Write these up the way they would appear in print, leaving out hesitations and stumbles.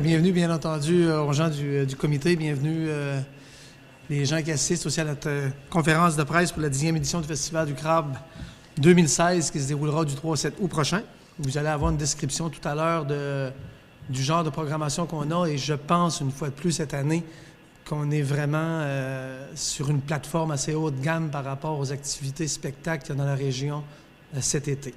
Bienvenue, bien entendu, aux gens du comité. Bienvenue les gens qui assistent aussi à notre conférence de presse pour la 10e édition du Festival du Crabe 2016 qui se déroulera du 3 au 7 août prochain. Vous allez avoir une description tout à l'heure du genre de programmation qu'on a et je pense, une fois de plus cette année, qu'on est vraiment sur une plateforme assez haut de gamme par rapport aux activités spectacles qu'il y a dans la région cet été.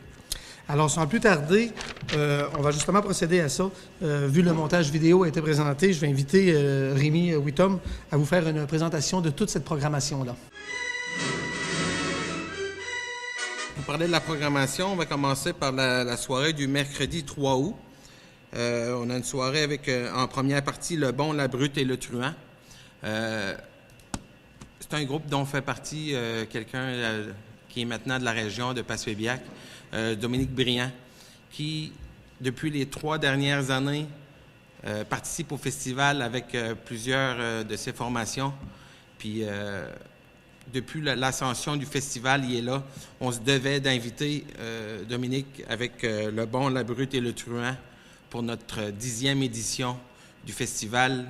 Alors, sans plus tarder, on va justement procéder à ça. Vu le montage vidéo a été présenté, je vais inviter Rémi Wittom à vous faire une présentation de toute cette programmation-là. Pour parler de la programmation, on va commencer par la soirée du mercredi 3 août. On a une soirée avec, en première partie, Le Bon, la Brute et le Truand. C'est un groupe dont fait partie quelqu'un qui est maintenant de la région de Passepébiac, Dominique Briand, qui, depuis les 3 dernières années, participe au festival avec plusieurs de ses formations. Puis, depuis l'ascension du festival, il est là. On se devait d'inviter Dominique avec Le Bon, la Brute et le Truand pour notre 10e édition du festival.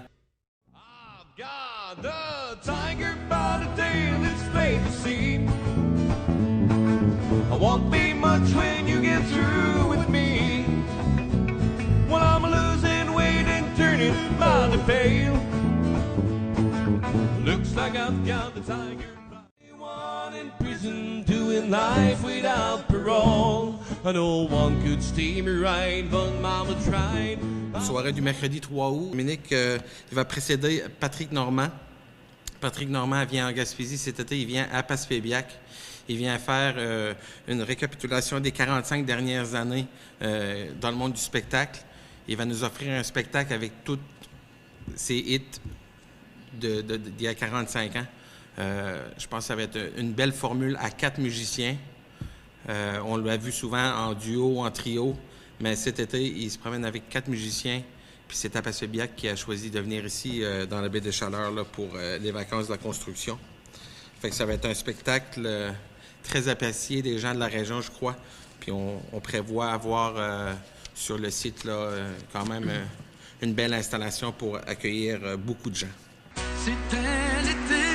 I've got the tiger by the tail, it's plain to see. I won't be much when you get through with me. When I'm losing weight and turning by the pail. Looks like I've got the tiger by one in prison doing life without parole. I know one could steer me right, but mama tried. Soirée du mercredi 3 août. Dominique il va précéder Patrick Normand. Patrick Normand vient en Gaspésie cet été, il vient à Passepébiac. Il vient faire une récapitulation des 45 dernières années dans le monde du spectacle. Il va nous offrir un spectacle avec tous ses hits d'il y a 45 ans. Je pense que ça va être une belle formule à 4 musiciens. On l'a vu souvent en duo, en trio, mais cet été, il se promène avec 4 musiciens. Puis c'est à Passepébiac qui a choisi de venir ici dans la baie de Chaleur là, pour les vacances de la construction. Fait que ça va être un spectacle très apprécié des gens de la région, je crois. Puis on prévoit avoir sur le site là, quand même une belle installation pour accueillir beaucoup de gens. C'était l'été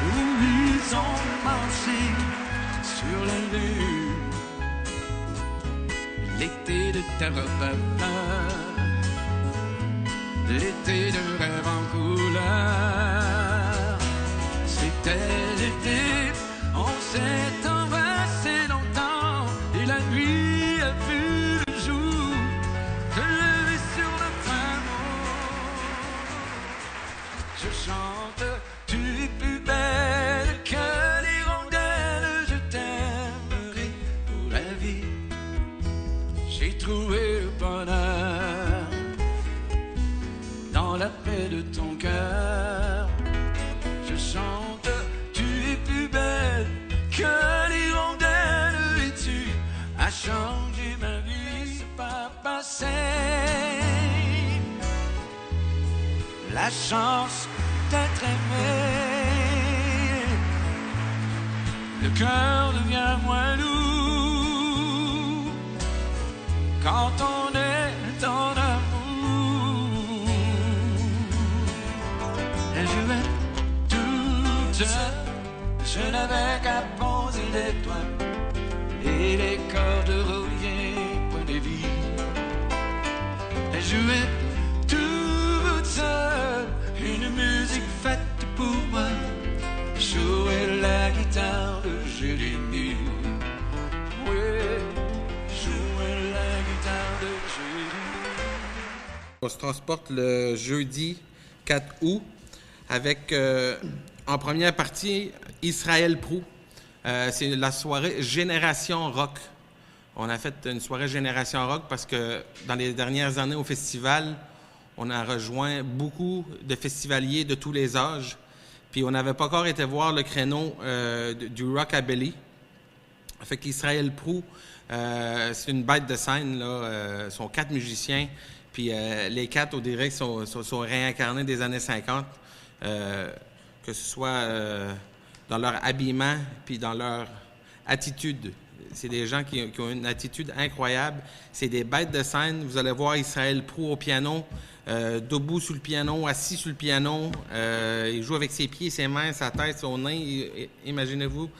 où ils ont marché sur la lune. L'été de terreur, l'été de rêve en couleur. C'était l'été, on s'est embrassé longtemps et la nuit a vu le jour se lever sur notre amour. Je chante, tu es plus belle que l'hirondelle, je t'aimerai pour la vie. J'ai trouvé le bonheur dans la paix de ton cœur. Je chante, tu es plus belle que l'hirondelle et tu as changé ma vie, c'est pas passé. La chance d'être aimé, le cœur devient moins lourd quand on est en amour. Et je vais toute seule, je n'avais qu'à poser les doigts et les cordes reliées point de vie. Et je vais toute seule, une musique faite pour moi, jouer la guitare de Jérémie. Oui, jouer la guitare de Jérémie. On se transporte le jeudi 4 août avec, en première partie, Israël Proulx. C'est la soirée Génération Rock. On a fait une soirée Génération Rock parce que dans les dernières années au festival, on a rejoint beaucoup de festivaliers de tous les âges. Puis on n'avait pas encore été voir le créneau du rockabilly. Fait qu'Israël Proulx, c'est une bête de scène, là. Sont 4 musiciens. Puis les 4, on dirait, sont réincarnés des années 50. Que ce soit dans leur habillement puis dans leur attitude C'est des gens qui ont une attitude incroyable. C'est des bêtes de scène. Vous allez voir Israël Prou au piano, debout sur le piano, assis sur le piano. Il joue avec ses pieds, ses mains, sa tête, son nez. Imaginez-vous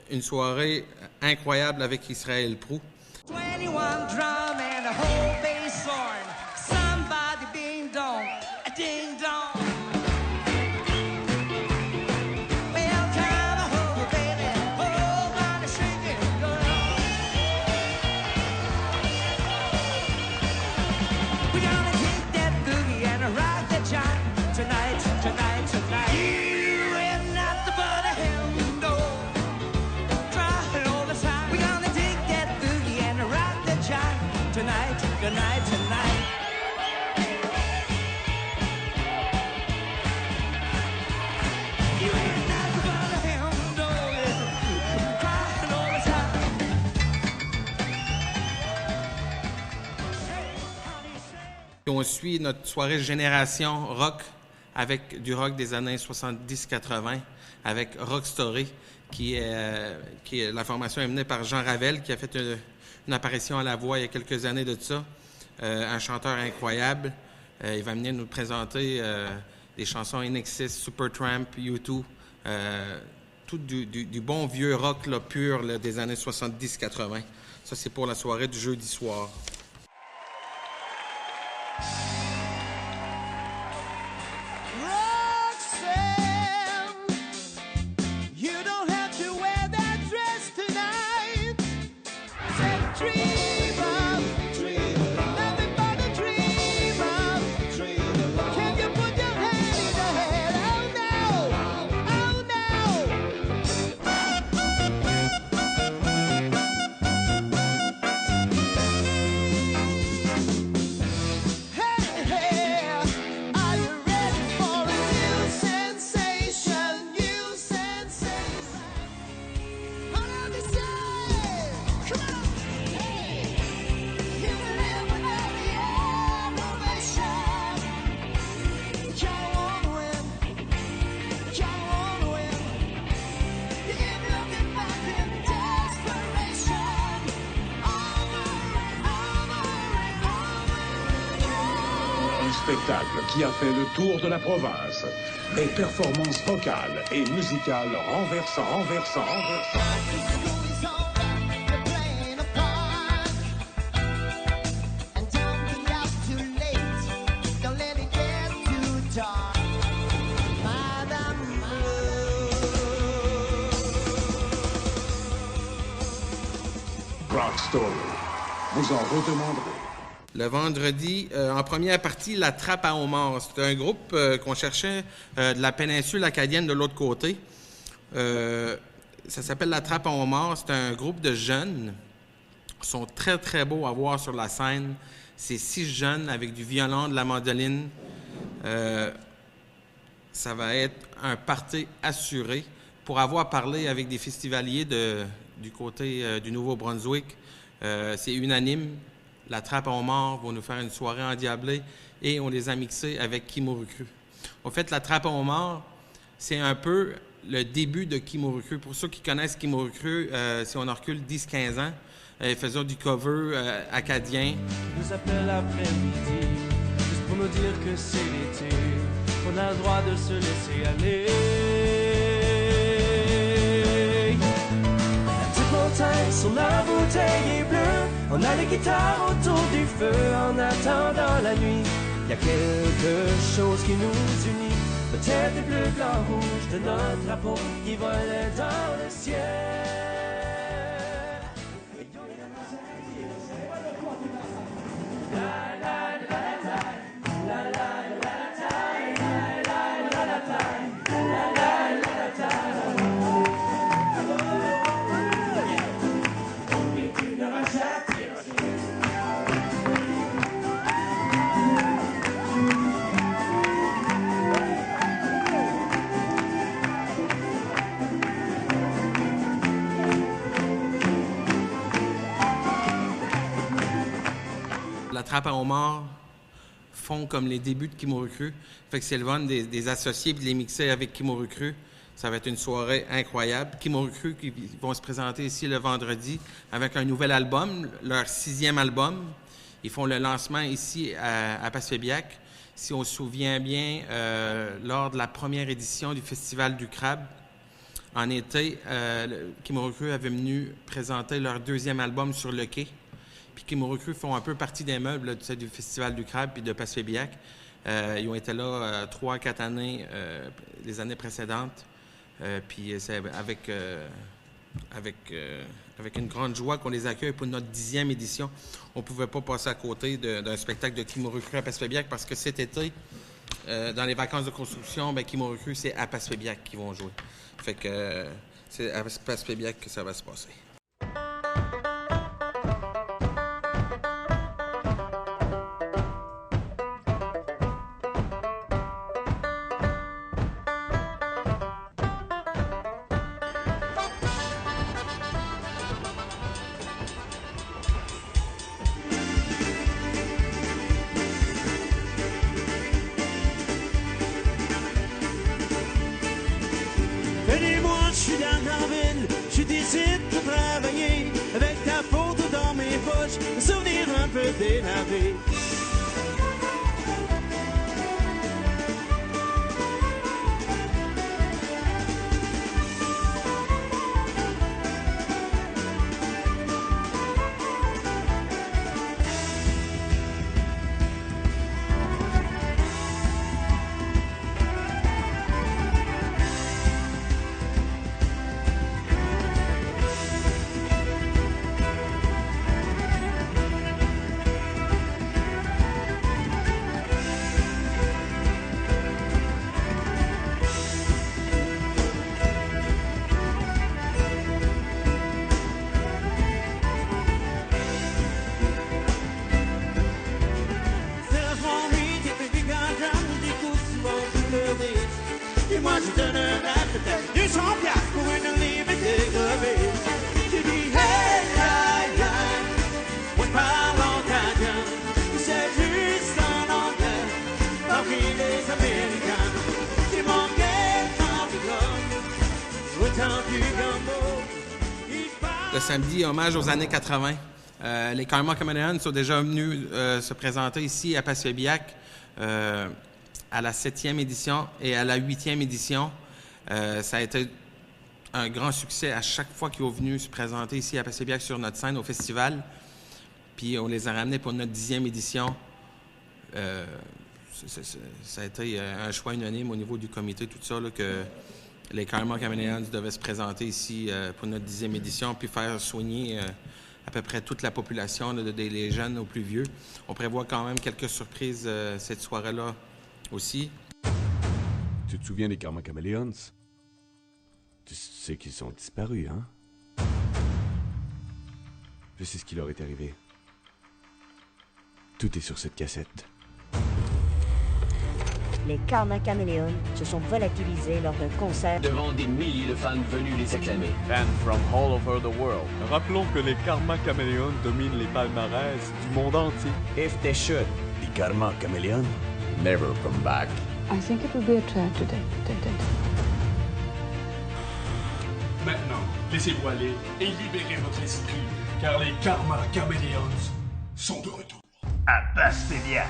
une soirée incroyable avec Israël Prou. 21 drum and a whole bass horn. Somebody ding dong, a ding dong. Well, come on, hold baby, hold on, shake it, girl. We're gonna kick that boogie and rock that joint tonight, tonight, tonight. You ain't nothing but a hymn, no. Try it all the time. We're gonna dig that boogie and rock that joint tonight, tonight, tonight. You ain't nothing but a hymn, no. Try it all the time. Puis on suit notre soirée Génération Rock avec du rock des années 70-80, avec Rock Story, qui est la formation est menée par Jean Ravel, qui a fait une apparition à la voix il y a quelques années de ça. Un chanteur incroyable. Il va venir nous présenter des chansons NX6, Supertramp, U2, tout du bon vieux rock là, pur là, des années 70-80. Ça, c'est pour la soirée du jeudi soir. Roxanne, you don't have to wear that dress tonight. Said dream of, nothing but a dream of. Can you put your hand in the head? Oh no, oh no. Hey, hey, are you ready for a new sensation? New sensation. What do you say? Come on, hey. You can live without the adoration. Come on, win. Come on, win. You keep looking back in desperation. Over and over and over again. Un spectacle qui a fait le tour de la province. Des performances vocales et musicales renversant. School is over, you're playing a part. And don't be out too late, don't let it get too dark. Madame Blue. Rock Story. Vous en redemanderez. Le vendredi, en première partie, La Trappe à Homard. C'est un groupe qu'on cherchait de la péninsule acadienne de l'autre côté. Ça s'appelle La Trappe à Homard. C'est un groupe de jeunes. Ils sont très, très beaux à voir sur la scène. C'est 6 jeunes avec du violon, de la mandoline. Ça va être un party assuré. Pour avoir parlé avec des festivaliers du côté du Nouveau-Brunswick, c'est unanime. La Trappe à Homard va nous faire une soirée endiablée et on les a mixés avec Kimurukru. En fait, La Trappe à Homard, c'est un peu le début de Kimurukru. Pour ceux qui connaissent Kimurukru, si on en recule 10-15 ans, ils faisaient du cover acadien. Nous appelle l'après-midi, juste pour nous dire que c'est l'été, qu'on a le droit de se laisser aller. La petite montagne sur la bouteille est bleue, on a les guitares autour du feu en attendant la nuit. Y a quelque chose qui nous unit, peut-être les bleus, blancs, rouges de notre drapeau qui volent dans le ciel. La Trappe à Homard font comme les débuts de Kimurukru. Fait que c'est le fun des associés puis de les mixer avec Kimurukru. Ça va être une soirée incroyable. Kimoruku qui vont se présenter ici le vendredi avec un nouvel album, leur 6e album. Ils font le lancement ici à Passepébiac. Si on se souvient bien, lors de la première édition du Festival du Crabe, en été, Kimoruku avait venu présenter leur 2e album sur le quai. Puis Kimoruku font un peu partie des meubles là, du Festival du Crabe puis de Passepébiac. Ils ont été là 3 à 4 années, les années précédentes. Puis c'est avec une grande joie qu'on les accueille pour notre 10e édition. On ne pouvait pas passer à côté d'un spectacle de Kimoruku à Passepébiac parce que cet été, dans les vacances de construction, bien, Kimoruku, c'est à Passepébiac qu'ils vont jouer. Fait que c'est à Passepébiac que ça va se passer. Venez-moi, je suis dans la ville, je décide de travailler avec ta photo dans mes poches, un souvenir un peu délavé. Et moi je te donnerai peut-être 200 piastres pour une liberté crevée. Tu dis hey, aïe, aïe, moi je parle en italien, c'est juste en anglais, parmi les Américains. Tu manquais tant de gomme, autant du gumbo. Le samedi, hommage aux années 80. Les Karma Chameleons sont déjà venus se présenter ici à Passepébiac à la 7e édition et à la 8e édition. Ça a été un grand succès à chaque fois qu'ils sont venus se présenter ici à Passepébiac sur notre scène au festival. Puis on les a ramenés pour notre 10e édition. Ça a été un choix unanime au niveau du comité, tout ça, là, que les Karma Chameleons devaient se présenter ici pour notre 10e édition, puis faire soigner à peu près toute la population, là, des jeunes aux plus vieux. On prévoit quand même quelques surprises cette soirée-là aussi. Tu te souviens des Karma Chameleons? Tu sais qu'ils sont disparus, hein? Je sais ce qui leur est arrivé. Tout est sur cette cassette. Les Karma Chameleons se sont volatilisés lors d'un concert devant des milliers de fans venus les acclamer. Fans from all over the world. Rappelons que les Karma Chameleons dominent les palmarès du monde entier. If they should, Les Karma Chameleons? never come back. I think it would be a tragedy. Maintenant, laissez-vous aller et libérez votre esprit, car les Karma Chameleons sont de retour. À Passepébiac.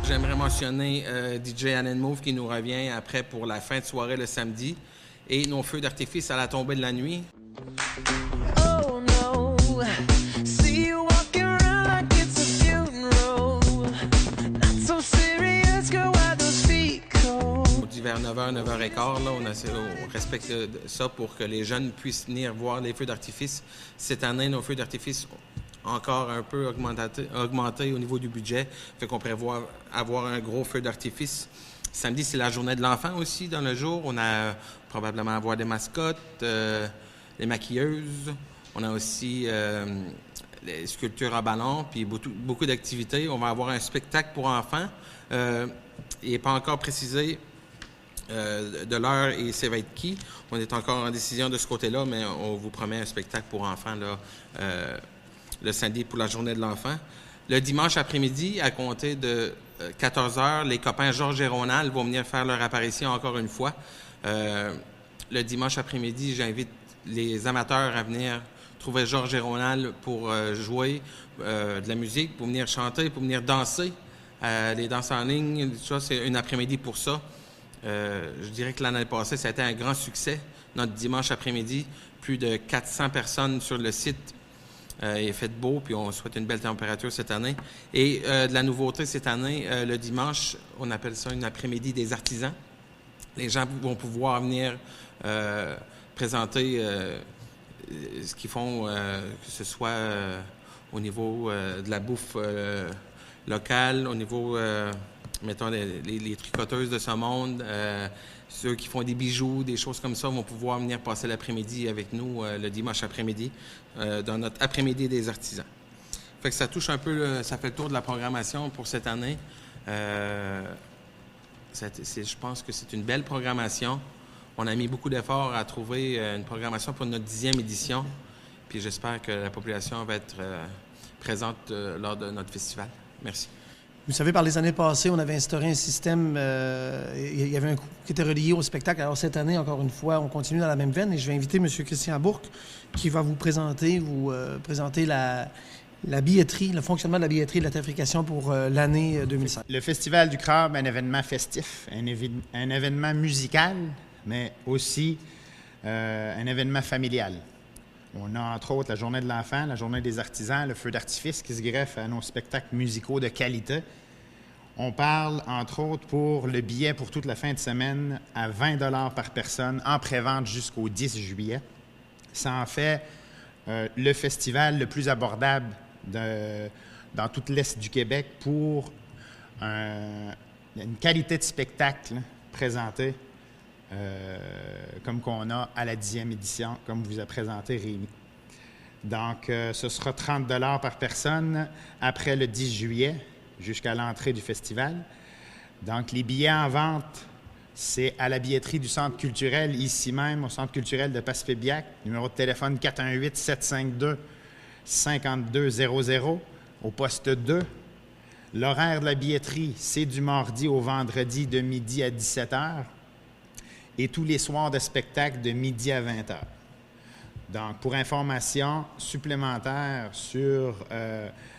J'aimerais mentionner DJ Allen Move qui nous revient après pour la fin de soirée le samedi et nos feux d'artifice à la tombée de la nuit. Oh no, see you walking around like it's a funeral. Not so serious, 9h, 9h15. Là, on respecte ça pour que les jeunes puissent venir voir les feux d'artifice. Cette année, nos feux d'artifice ont encore un peu augmenté au niveau du budget. Fait qu'on prévoit avoir un gros feu d'artifice. Samedi, c'est la journée de l'enfant aussi dans le jour. On a probablement avoir des mascottes, les maquilleuses. On a aussi les sculptures à ballon, puis beaucoup d'activités. On va avoir un spectacle pour enfants. Il n'est pas encore précisé de l'heure et ça va être qui. On est encore en décision de ce côté-là, mais on vous promet un spectacle pour enfants là, le samedi pour la journée de l'enfant. Le dimanche après-midi, à compter de 14h, les copains Georges et Ronald vont venir faire leur apparition encore une fois. Le dimanche après-midi, j'invite les amateurs à venir trouver Georges et Ronald pour jouer de la musique, pour venir chanter, pour venir danser. Les danses en ligne, tout ça, c'est une après-midi pour ça. Je dirais que l'année passée, ça a été un grand succès. Notre dimanche après-midi, plus de 400 personnes sur le site. Il fait beau, puis on souhaite une belle température cette année. Et de la nouveauté cette année, le dimanche, on appelle ça une après-midi des artisans. Les gens vont pouvoir venir présenter ce qu'ils font, que ce soit au niveau de la bouffe locale, au niveau, mettons, les tricoteuses de ce monde, ceux qui font des bijoux, des choses comme ça, vont pouvoir venir passer l'après-midi avec nous le dimanche après-midi, dans notre après-midi des artisans. Fait que ça touche un peu, ça fait le tour de la programmation pour cette année. Je pense que c'est une belle programmation. On a mis beaucoup d'efforts à trouver une programmation pour notre 10e édition. Puis j'espère que la population va être présente lors de notre festival. Merci. Vous savez, par les années passées, on avait instauré un système, il y avait un coût qui était relié au spectacle. Alors cette année, encore une fois, on continue dans la même veine et je vais inviter M. Christian Bourque qui va vous présenter la billetterie, le fonctionnement de la billetterie et de la tarification pour l'année 2005. Le Festival du Crabe, un événement festif, un événement musical, mais aussi un événement familial. On a entre autres la journée de l'enfant, la journée des artisans, le feu d'artifice qui se greffe à nos spectacles musicaux de qualité. On parle entre autres pour le billet pour toute la fin de semaine à 20 $ par personne en pré-vente jusqu'au 10 juillet. Ça en fait le festival le plus abordable dans toute l'Est du Québec pour une qualité de spectacle présentée comme qu'on a à la 10e édition, comme vous a présenté Rémi. Donc, ce sera 30 $ par personne après le 10 juillet jusqu'à l'entrée du festival. Donc, les billets en vente, c'est à la billetterie du Centre culturel, ici même, au Centre culturel de Passepébiac, numéro de téléphone 418-752-5200, au poste 2. L'horaire de la billetterie, c'est du mardi au vendredi de midi à 17h. Et tous les soirs de spectacle de midi à 20h. Donc, pour information supplémentaire sur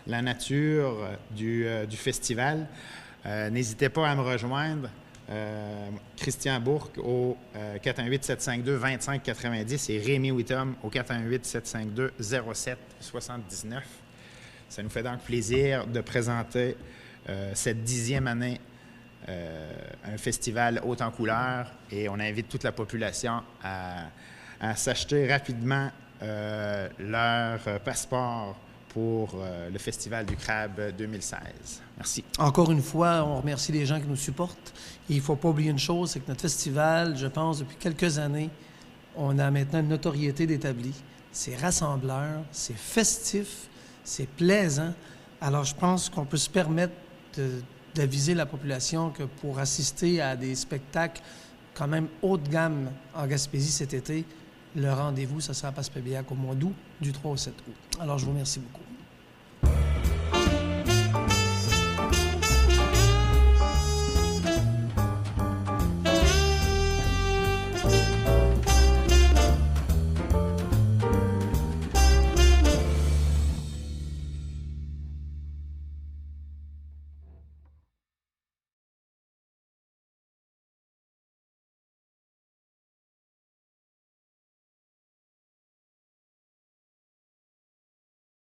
la nature du festival, n'hésitez pas à me rejoindre, Christian Bourque, au 418-752-2590 et Rémi Whittom au 418-752-0779. Ça nous fait donc plaisir de présenter cette 10e année un festival haut en couleurs et on invite toute la population à s'acheter rapidement leur passeport pour le Festival du Crabe 2016. Merci. Encore une fois, on remercie les gens qui nous supportent. Et il ne faut pas oublier une chose, c'est que notre festival, je pense, depuis quelques années, on a maintenant une notoriété d'établi. C'est rassembleur, c'est festif, c'est plaisant. Alors, je pense qu'on peut se permettre d'aviser la population que pour assister à des spectacles quand même haut de gamme en Gaspésie cet été, le rendez-vous, ça sera à Passepébiac au mois d'août, du 3 au 7 août. Alors, je vous remercie beaucoup.